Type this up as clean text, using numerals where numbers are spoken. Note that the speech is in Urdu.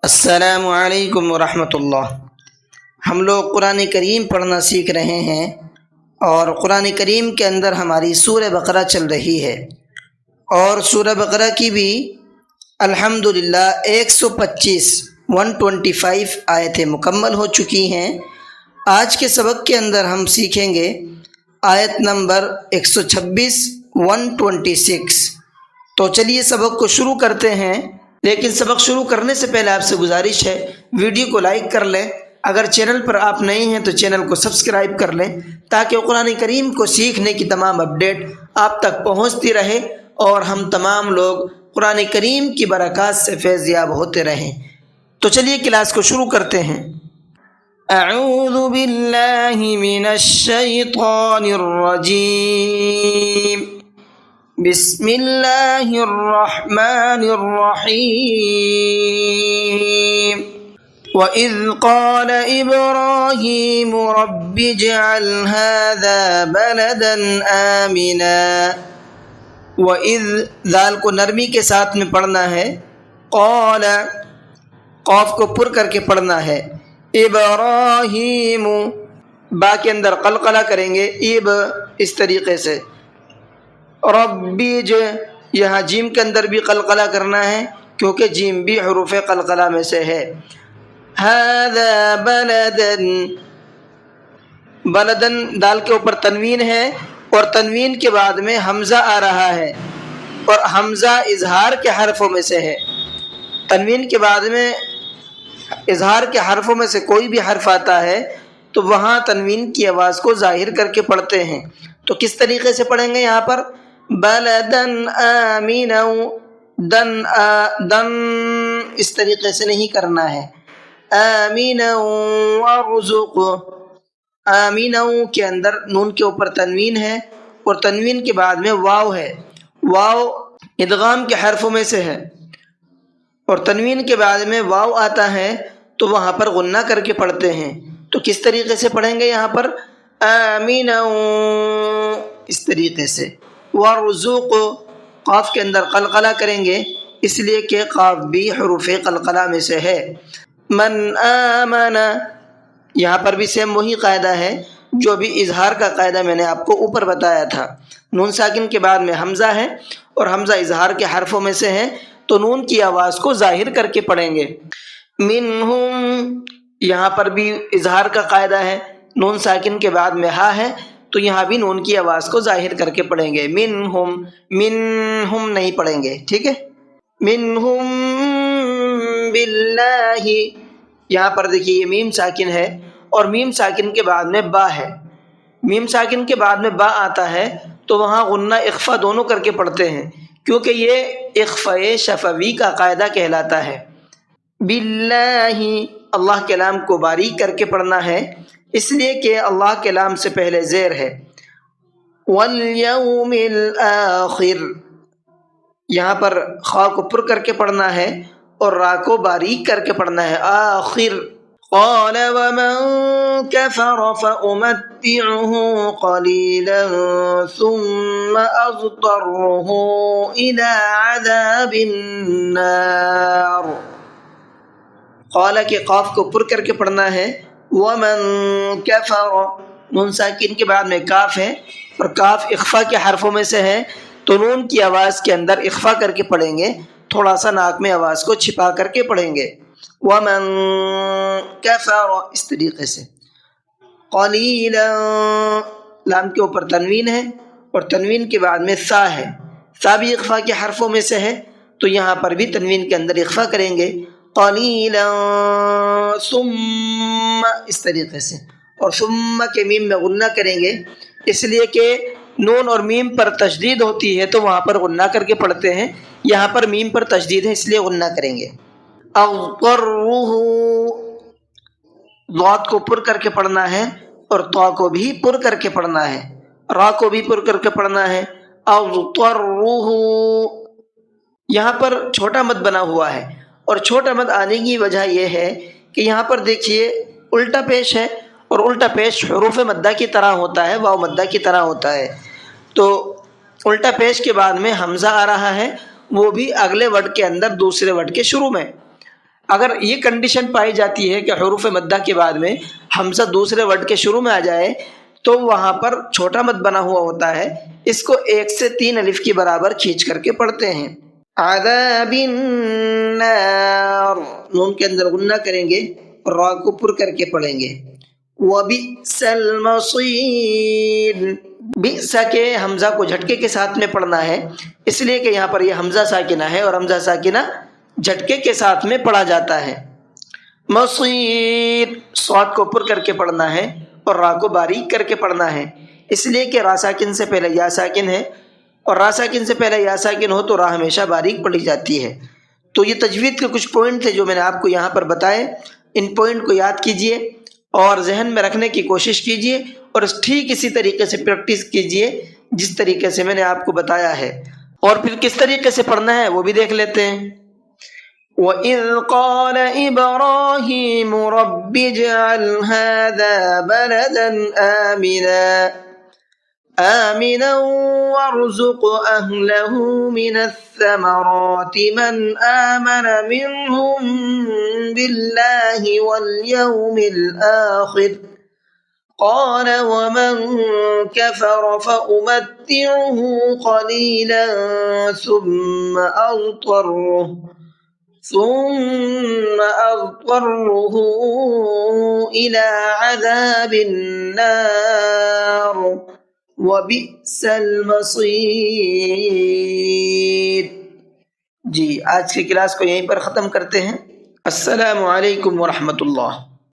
السلام علیکم ورحمۃ اللہ۔ ہم لوگ قرآن کریم پڑھنا سیکھ رہے ہیں اور قرآن کریم کے اندر ہماری سورہ بقرہ چل رہی ہے اور سورہ بقرہ کی بھی الحمدللہ 125 آیتیں مکمل ہو چکی ہیں۔ آج کے سبق کے اندر ہم سیکھیں گے آیت نمبر 126 تو چلیے سبق کو شروع کرتے ہیں، لیکن سبق شروع کرنے سے پہلے آپ سے گزارش ہے ویڈیو کو لائک کر لیں، اگر چینل پر آپ نئے ہیں تو چینل کو سبسکرائب کر لیں تاکہ قرآن کریم کو سیکھنے کی تمام اپڈیٹ آپ تک پہنچتی رہے اور ہم تمام لوگ قرآن کریم کی برکات سے فیض یاب ہوتے رہیں۔ تو چلیے کلاس کو شروع کرتے ہیں۔ اعوذ باللہ من الشیطان الرجیم، بسم اللہ الرحمن الرحیم۔ وَإِذْ قَالَ إِبْرَاهِيمُ رَبِّ اجْعَلْ هَذَا بَلَدًا آمِنًا۔ وَإِذْ ذال کو نرمی کے ساتھ میں پڑھنا ہے، قَالَ قاف کو پر کر کے پڑھنا ہے، ابراہیم با کے اندر قلقلہ کریں گے، اس طریقے سے، ربی یہاں جیم کے اندر بھی قلقلہ کرنا ہے کیونکہ جیم بھی حروف قلقلہ میں سے ہے۔ ھذا بلدن دال کے اوپر تنوین ہے اور تنوین کے بعد میں حمزہ آ رہا ہے اور حمزہ اظہار کے حرفوں میں سے ہے۔ تنوین کے بعد میں اظہار کے حرفوں میں سے کوئی بھی حرف آتا ہے تو وہاں تنوین کی آواز کو ظاہر کر کے پڑھتے ہیں۔ تو کس طریقے سے پڑھیں گے یہاں پر؟ بلدن آمنا، دن اس طریقے سے نہیں کرنا ہے، آمنا وارزق، آمنا کے اندر نون کے اوپر تنوین ہے اور تنوین کے بعد میں واو ہے، واو ادغام کے حرفوں میں سے ہے اور تنوین کے بعد میں واو آتا ہے تو وہاں پر غنہ کر کے پڑھتے ہیں۔ تو کس طریقے سے پڑھیں گے یہاں پر؟ آمنا اس طریقے سے، وارزق قاف کے اندر قلقلہ کریں گے اس لیے کہ قاف بھی حروف قلقلہ میں سے ہے۔ من آمن یہاں پر بھی سیم وہی قاعدہ ہے جو بھی اظہار کا قاعدہ میں نے آپ کو اوپر بتایا تھا۔ نون ساکن کے بعد میں حمزہ ہے اور حمزہ اظہار کے حرفوں میں سے ہے تو نون کی آواز کو ظاہر کر کے پڑھیں گے۔ منہم یہاں پر بھی اظہار کا قاعدہ ہے، نون ساکن کے بعد میں ہا ہے تو یہاں بھی نون کی آواز کو ظاہر کر کے پڑھیں گے۔ منہم نہیں پڑھیں گے، ٹھیک ہے؟ منہم باللہ یہاں پر دیکھیے یہ میم ساکن ہے اور میم ساکن کے بعد میں با ہے، میم ساکن کے بعد میں با آتا ہے تو وہاں غنہ اخفا دونوں کر کے پڑھتے ہیں کیونکہ یہ اخفاء شفوی کا قاعدہ کہلاتا ہے۔ باللہ اللہ کے لام کو باریک کر کے پڑھنا ہے اس لیے کہ اللہ کے لام سے پہلے زیر ہے۔ والیوم الآخر یہاں پر خا کو پر کر کے پڑھنا ہے اور را کو باریک کر کے پڑھنا ہے، آخر۔ قال ومن كفر فأمتعه قليلا ثم أضطره إلى عذاب النار۔ قال کے قاف کو پر کر کے پڑھنا ہے، ومن كفر نون ساکن کے بعد میں کاف ہے اور کاف اخفا کے حرفوں میں سے ہے تو نون کی آواز کے اندر اخفا کر کے پڑھیں گے، تھوڑا سا ناک میں آواز کو چھپا کر کے پڑھیں گے، ومن کفر اس طریقے سے۔ قلیلا لام کے اوپر تنوین ہے اور تنوین کے بعد میں سا ہے، سا بھی اخفا کے حرفوں میں سے ہے تو یہاں پر بھی تنوین کے اندر اخفا کریں گے، قلیلا ثم اس طریقے سے، اور ثم کے میم میں غنہ کریں گے اس لیے کہ نون اور میم پر تشدید ہوتی ہے تو وہاں پر غنہ کر کے پڑھتے ہیں، یہاں پر میم پر تشدید ہے اس لیے غنہ کریں گے۔ اضطرہ ضاد کو پر کر کے پڑھنا ہے اور طا کو بھی پر کر کے پڑھنا ہے، را کو بھی پر کر کے پڑھنا ہے، اضطرہ یہاں پر چھوٹا مد بنا ہوا ہے اور چھوٹا مد آنے کی وجہ یہ ہے کہ یہاں پر دیکھیے الٹا پیش ہے اور الٹا پیش حروف مدہ کی طرح ہوتا ہے، واو مدہ کی طرح ہوتا ہے تو الٹا پیش کے بعد میں حمزہ آ رہا ہے وہ بھی اگلے ورڈ کے اندر دوسرے ورڈ کے شروع میں، اگر یہ کنڈیشن پائی جاتی ہے کہ حروف مدہ کے بعد میں حمزہ دوسرے ورڈ کے شروع میں آ جائے تو وہاں پر چھوٹا مد بنا ہوا ہوتا ہے، اس کو 1 سے 3 الف کی برابر کھینچ کر کے پڑھتے ہیں۔ عذاب النار، نون کے اندر غنہ کریں گے اور را کو پر کر کے پڑھیں گے۔ وبئس المصیر، بئس کے حمزہ کو جھٹکے کے ساتھ میں پڑھنا ہے، اس لیے کہ یہاں پر یہ حمزہ ساکنہ ہے اور حمزہ ساکنہ جھٹکے کے ساتھ میں پڑھا جاتا ہے۔ مصیر، صاد کو پر کر کے پڑھنا ہے اور را کو باریک کر کے پڑھنا ہے، اس لیے کہ را ساکن سے پہلے یا ساکن ہے اور را ساکن سے پہلے یا ساکن ہو تو را ہمیشہ باریک پڑھی جاتی ہے۔ تو یہ تجوید کے کچھ پوائنٹ تھے جو میں نے آپ کو یہاں پر بتائے، ان پوائنٹ کو یاد کیجئے اور ذہن میں رکھنے کی کوشش کیجئے اور ٹھیک اسی طریقے سے پریکٹس کیجئے جس طریقے سے میں نے آپ کو بتایا ہے، اور پھر کس طریقے سے پڑھنا ہے وہ بھی دیکھ لیتے ہیں۔ وَإِذْ قَالَ إِبْرَاهِيمُ رَبِّ اجْعَلْ هَذَا بَلَدًا آمِنًا وَارْزُقْ أَهْلَهُ مِنَ الثَّمَرَاتِ مَنْ آمَنَ مِنْهُمْ بِاللَّهِ وَالْيَوْمِ الْآخِرِ قَالَ وَمَنْ كَفَرَ فَأُمَتِّعُهُ قَلِيلًا ثُمَّ أضطره إلى عذاب النار وبئس المصير۔ جی آج کی کلاس کو یہیں پر ختم کرتے ہیں۔ السلام علیکم ورحمۃ اللہ۔